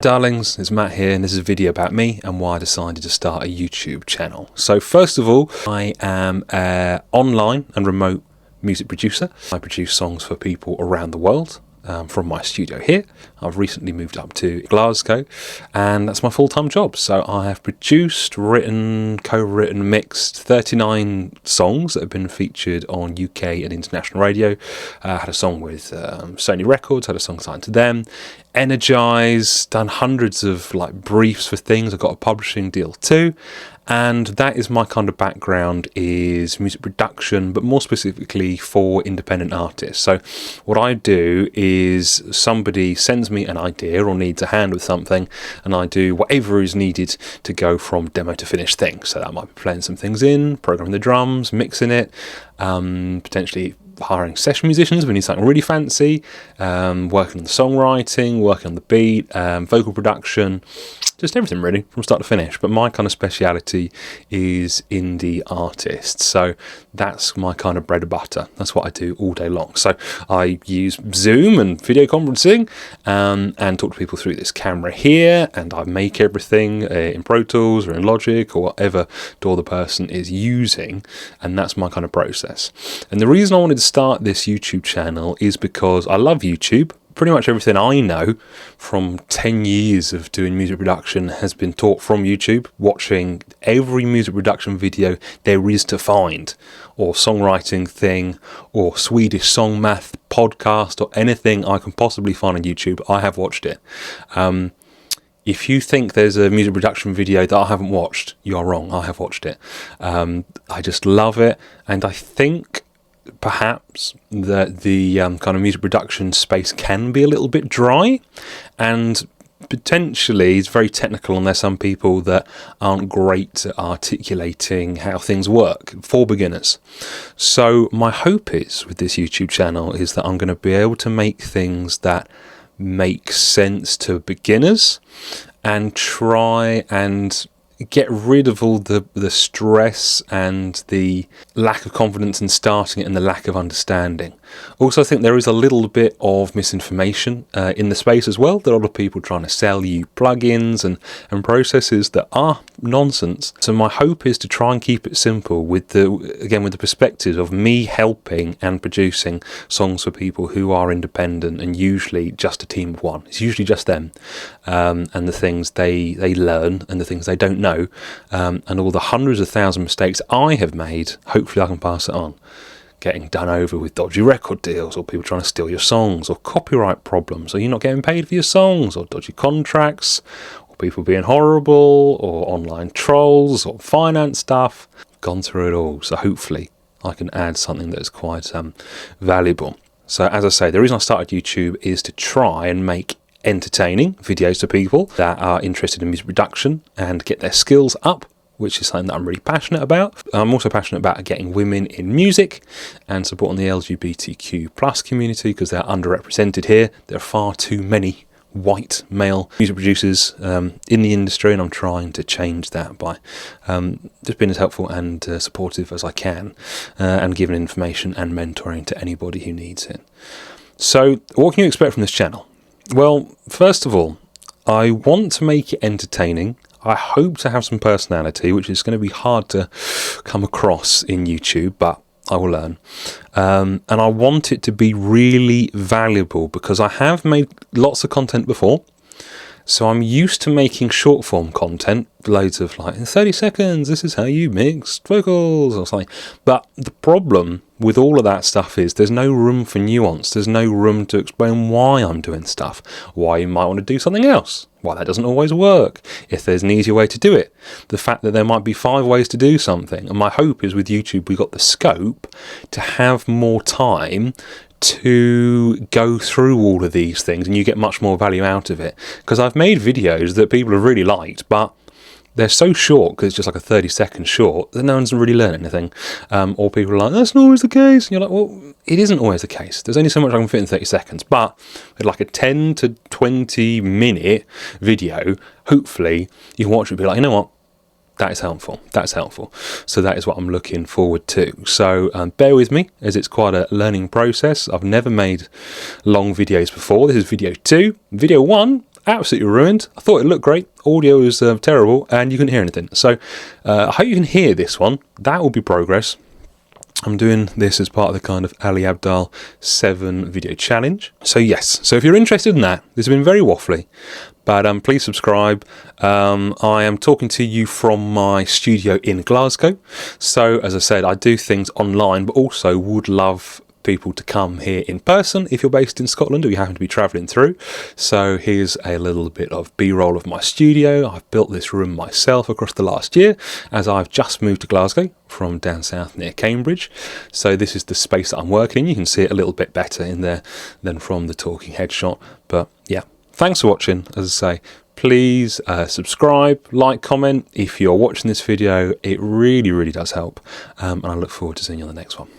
Darlings, it's Matt here, and this is a video about me and why I decided to start a YouTube channel. So first of all, I am an online and remote music producer. I produce songs for people around the world from my studio here. I've recently moved up to Glasgow, and that's my full-time job. So I have produced, written, co-written, mixed 39 songs that have been featured on UK and international radio. I had a song with Sony Records, had a song signed to them, Energize, done hundreds of briefs for things. I've got a publishing deal too, and that is my kind of background, is music production, but more specifically for independent artists. So what I do is somebody sends me an idea or needs a hand with something, and I do whatever is needed to go from demo to finished thing. So that might be playing some things in, programming the drums, mixing it, potentially hiring session musicians if we need something really fancy, working on the songwriting, working on the beat, vocal production, just everything really from start to finish. But my kind of speciality is indie artists, so that's my kind of bread and butter. That's what I do all day long. So I use Zoom and video conferencing and talk to people through this camera here, and I make everything in Pro Tools or in Logic or whatever DAW the person is using, and that's my kind of process. And the reason I wanted to start this YouTube channel is because I love YouTube. Pretty much everything I know from 10 years of doing music production has been taught from YouTube, watching every music production video there is to find, or songwriting thing, or Swedish song math podcast, or anything I can possibly find on YouTube. I have watched it. If you think there's a music production video that I haven't watched, you are wrong. I have watched it. I just love it, and I think perhaps that the kind of music production space can be a little bit dry, and potentially it's very technical, and there's some people that aren't great at articulating how things work for beginners. So my hope is with this YouTube channel is that I'm going to be able to make things that make sense to beginners and try and get rid of all the stress and the lack of confidence in starting it and the lack of understanding. Also, I think there is a little bit of misinformation in the space as well. There are a lot of people trying to sell you plugins and processes that are nonsense. So my hope is to try and keep it simple with the perspective of me helping and producing songs for people who are independent and usually just a team of one. It's usually just them and the things they learn and the things they don't know, and all the hundreds of thousands of mistakes I have made. Hopefully I can pass it on. Getting done over with dodgy record deals, or people trying to steal your songs, or copyright problems, or you're not getting paid for your songs, or dodgy contracts, or people being horrible, or online trolls, or finance stuff. Gone through it all, so hopefully I can add something that is quite valuable. So as I say, the reason I started YouTube is to try and make entertaining videos to people that are interested in music production and get their skills up, which is something that I'm really passionate about. I'm also passionate about getting women in music and supporting the LGBTQ plus community, because they're underrepresented here. There are far too many white male music producers in the industry, and I'm trying to change that by just being as helpful and supportive as I can, and giving information and mentoring to anybody who needs it. So what can you expect from this channel? Well, first of all, I want to make it entertaining. I hope to have some personality, which is going to be hard to come across in YouTube, but I will learn. And I want it to be really valuable, because I have made lots of content before. So I'm used to making short form content, loads of in 30 seconds, this is how you mix vocals or something. But the problem with all of that stuff is there's no room for nuance. There's no room to explain why I'm doing stuff, why you might want to do something else, why that doesn't always work, if there's an easier way to do it, the fact that there might be 5 ways to do something. And my hope is with YouTube, we've got the scope to have more time to go through all of these things, and you get much more value out of it. Because I've made videos that people have really liked, but they're so short, because it's just like a 30-second short, that no one's really learned anything. Or people are like, that's not always the case. And you're like, well, it isn't always the case. There's only so much I can fit in 30 seconds. But with like a 10 to 20 minute video, hopefully you can watch it and be like, you know what? That is helpful. That's helpful. So that is what I'm looking forward to. So bear with me, as it's quite a learning process. I've never made long videos before. This is video 2. Video 1, absolutely ruined. I thought it looked great. Audio was terrible, and you couldn't hear anything. So I hope you can hear this one. That will be progress. I'm doing this as part of the kind of Ali Abdaal 7 video challenge. So yes, so if you're interested in that, this has been very waffly, but please subscribe. I am talking to you from my studio in Glasgow. So as I said, I do things online, but also would love people to come here in person if you're based in Scotland or you happen to be travelling through. So here's a little bit of B-roll of my studio. I've built this room myself across the last year as I've just moved to Glasgow from down south near Cambridge. So this is the space that I'm working in. You can see it a little bit better in there than from the talking head shot. But yeah, thanks for watching. As I say, please subscribe, like, comment if you're watching this video. It really, really does help. And I look forward to seeing you on the next one.